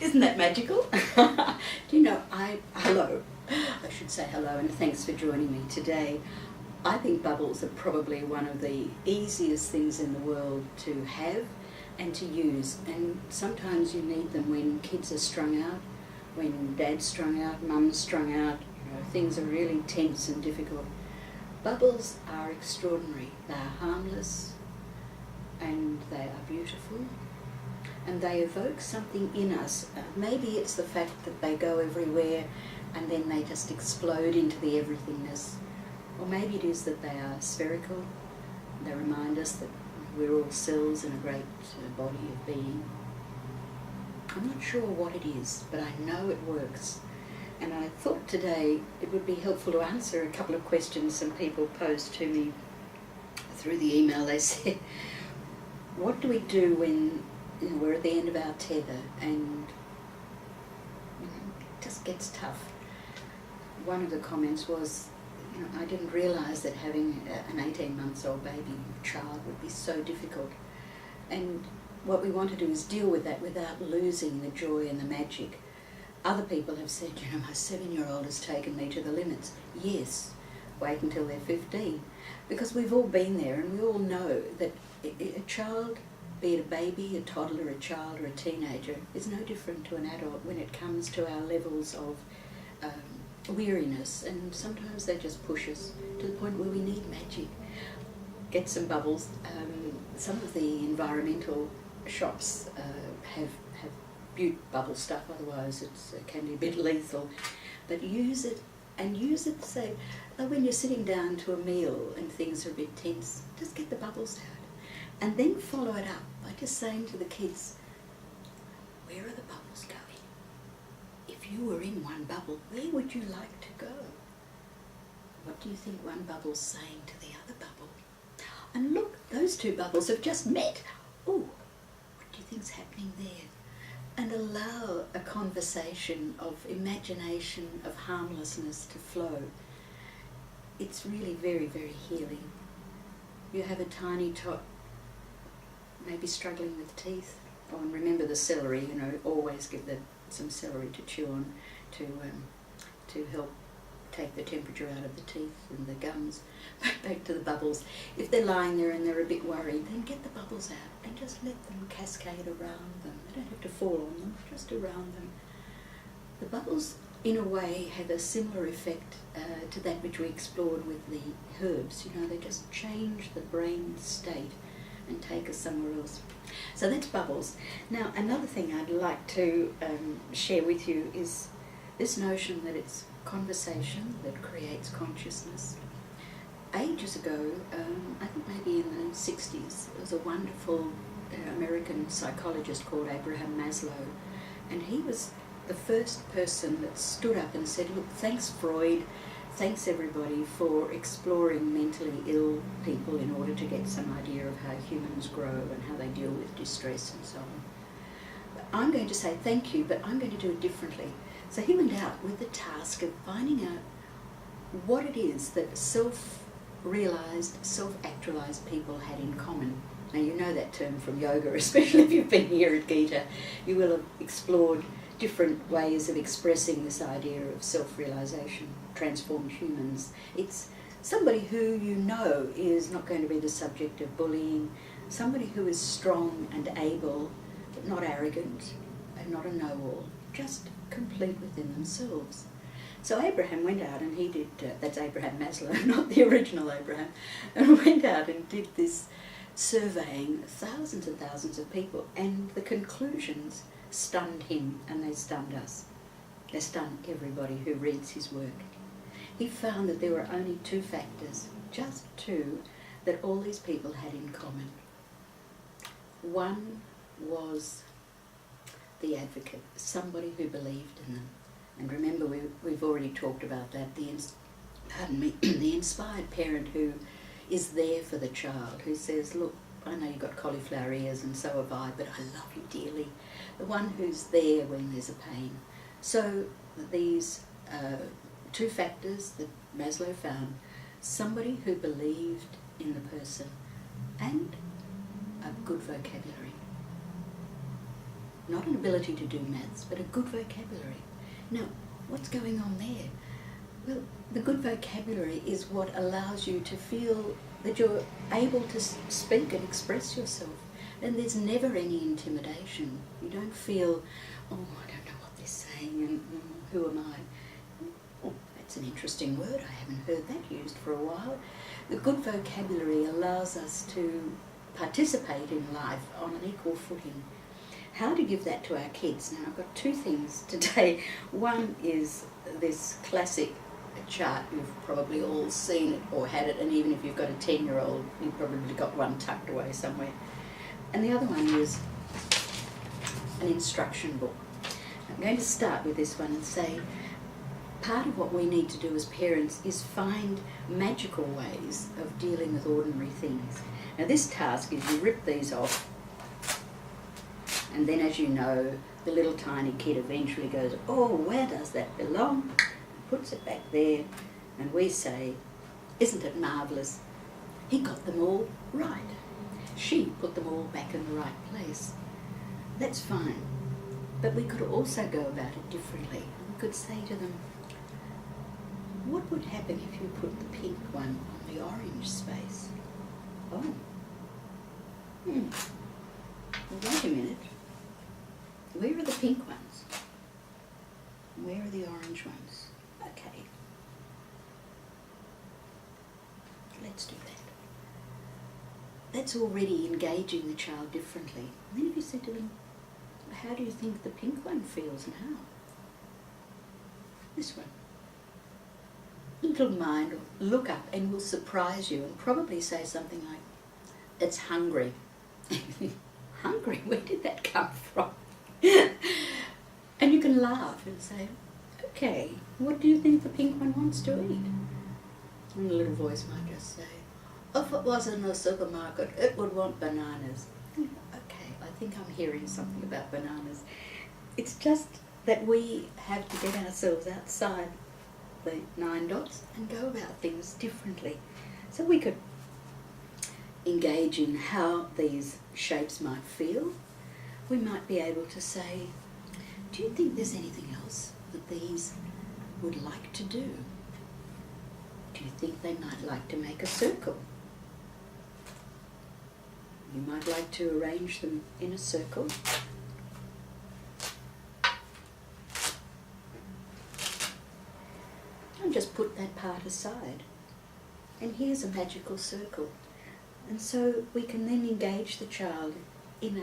Isn't that magical? Do you know, hello, I should say hello and thanks for joining me today. I think bubbles are probably one of the easiest things in the world to have and to use, and sometimes you need them when kids are strung out, when dad's strung out, mum's strung out, you know, things are really tense and difficult. Bubbles are extraordinary. They are harmless and they are beautiful and they evoke something in us. Maybe it's the fact that they go everywhere and then they just explode into the everythingness. Or maybe it is that they are spherical. They remind us that we're all cells in a great body of being. I'm not sure what it is, but I know it works. And I thought today it would be helpful to answer a couple of questions some people posed to me through the email. They said, what do we do when we're at the end of our tether and it just gets tough? One of the comments was, I didn't realise that having an 18-month-old baby child would be so difficult. And what we want to do is deal with that without losing the joy and the magic. Other people have said, my 7-year-old has taken me to the limits. Yes, wait until they're 15. Because we've all been there and we all know that a child, be it a baby, a toddler, a child or a teenager, is no different to an adult when it comes to our levels of weariness, and sometimes they just push us to the point where we need magic. Get some bubbles. Some of the environmental shops have beaut bubble stuff, otherwise it can be a bit lethal. But use it, and use it, say, when you're sitting down to a meal and things are a bit tense, just get the bubbles out. And then follow it up by just saying to the kids, where are the bubbles going? If you were in one bubble, where would you like to go? What do you think one bubble's saying to the other bubble? And look, those two bubbles have just met. Oh, what do you think's happening there? And allow a conversation of imagination, of harmlessness to flow. It's really very, very healing. You have a tiny tot, maybe struggling with teeth. Oh, and remember the celery, always give them some celery to chew on to help take the temperature out of the teeth and the gums. Back to the bubbles. If they're lying there and they're a bit worried, then get the bubbles out and just let them cascade around them. They don't have to fall on them, just around them. The bubbles, in a way, have a similar effect to that which we explored with the herbs. They just change the brain state and take us somewhere else. So that's bubbles. Now, another thing I'd like to share with you is this notion that it's conversation that creates consciousness. Ages ago, I think maybe in the 60s, there was a wonderful American psychologist called Abraham Maslow, and he was the first person that stood up and said, look, thanks Freud, thanks everybody for exploring mentally ill people in order to get some idea of how humans grow and how they deal with distress and so on. But I'm going to say thank you, but I'm going to do it differently. So he went out with the task of finding out what it is that self-realised, self-actualised people had in common. Now you know that term from yoga, especially if you've been here at Gita. You will have explored different ways of expressing this idea of self-realisation, transformed humans. It's somebody who is not going to be the subject of bullying, somebody who is strong and able, but not arrogant and not a know-all, just complete within themselves. So Abraham went out and he did, that's Abraham Maslow, not the original Abraham, and went out and did this surveying thousands and thousands of people, and the conclusions stunned him and they stunned us. They stun everybody who reads his work. He found that there were only 2 factors, just 2, that all these people had in common. One was the advocate, somebody who believed in them. And remember, we've already talked about that, the inspired parent who is there for the child, who says, look, I know you've got cauliflower ears and so have I, but I love you dearly. The one who's there when there's a pain. So these 2 factors that Maslow found, somebody who believed in the person and a good vocabulary. not an ability to do maths, but a good vocabulary. Now, what's going on there? Well, the good vocabulary is what allows you to feel that you're able to speak and express yourself. And there's never any intimidation. You don't feel, oh, I don't know what they're saying, and who am I? Oh, that's an interesting word. I haven't heard that used for a while. The good vocabulary allows us to participate in life on an equal footing. How to give that to our kids? Now, I've got two things today. One is this classic chart. You've probably all seen it or had it, and even if you've got a 10-year-old, you've probably got one tucked away somewhere. And the other one is an instruction book. I'm going to start with this one and say part of what we need to do as parents is find magical ways of dealing with ordinary things. Now, this task is you rip these off, and then, as you know, the little tiny kid eventually goes, oh, where does that belong? Puts it back there, and we say, isn't it marvellous? He got them all right. She put them all back in the right place. That's fine. But we could also go about it differently. We could say to them, what would happen if you put the pink one on the orange space? Oh. Well, wait a minute. Where are the pink ones? Where are the orange ones? Okay. Let's do that. That's already engaging the child differently. And then if you said to them, how do you think the pink one feels and how? This one. Little mind will look up and will surprise you and probably say something like, it's hungry. Hungry? Where did that come from? And you can laugh and say, okay, what do you think the pink one wants to eat? And the little voice might just say, if it was in a supermarket, it would want bananas. Okay, I think I'm hearing something about bananas. It's just that we have to get ourselves outside the 9 dots and go about things differently. So we could engage in how these shapes might feel. We might be able to say, do you think there's anything else that these would like to do? Do you think they might like to make a circle? You might like to arrange them in a circle. And just put that part aside. And here's a magical circle. And so we can then engage the child in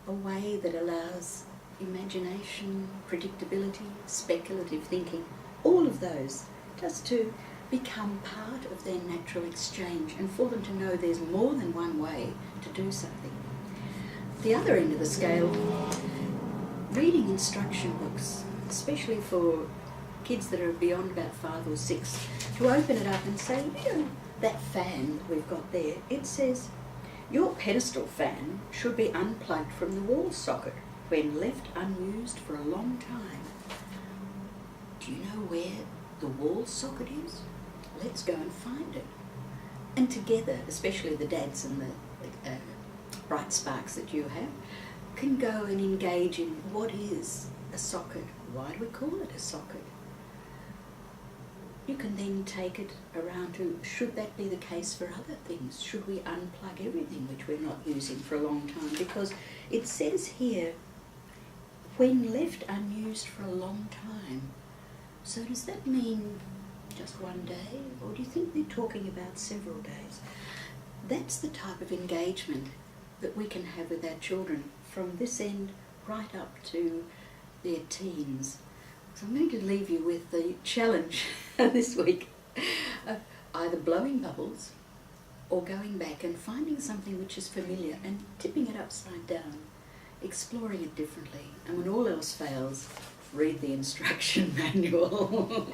a way that allows imagination, predictability, speculative thinking, all of those, just to become part of their natural exchange and for them to know there's more than one way to do something. The other end of the scale, reading instruction books, especially for kids that are beyond about 5 or 6, to open it up and say, you know, that fan that we've got there, it says, your pedestal fan should be unplugged from the wall socket when left unused for a long time. Do you know where the wall socket is? Let's go and find it. And together, especially the dads and the bright sparks that you have, can go and engage in what is a socket. Why do we call it a socket? You can then take it around to, should that be the case for other things? Should we unplug everything which we're not using for a long time? Because it says here, when left unused for a long time. So does that mean just one day? Or do you think they're talking about several days? That's the type of engagement that we can have with our children from this end right up to their teens. So I'm going to leave you with the challenge this week of either blowing bubbles or going back and finding something which is familiar and tipping it upside down, exploring it differently. And when all else fails, read the instruction manual.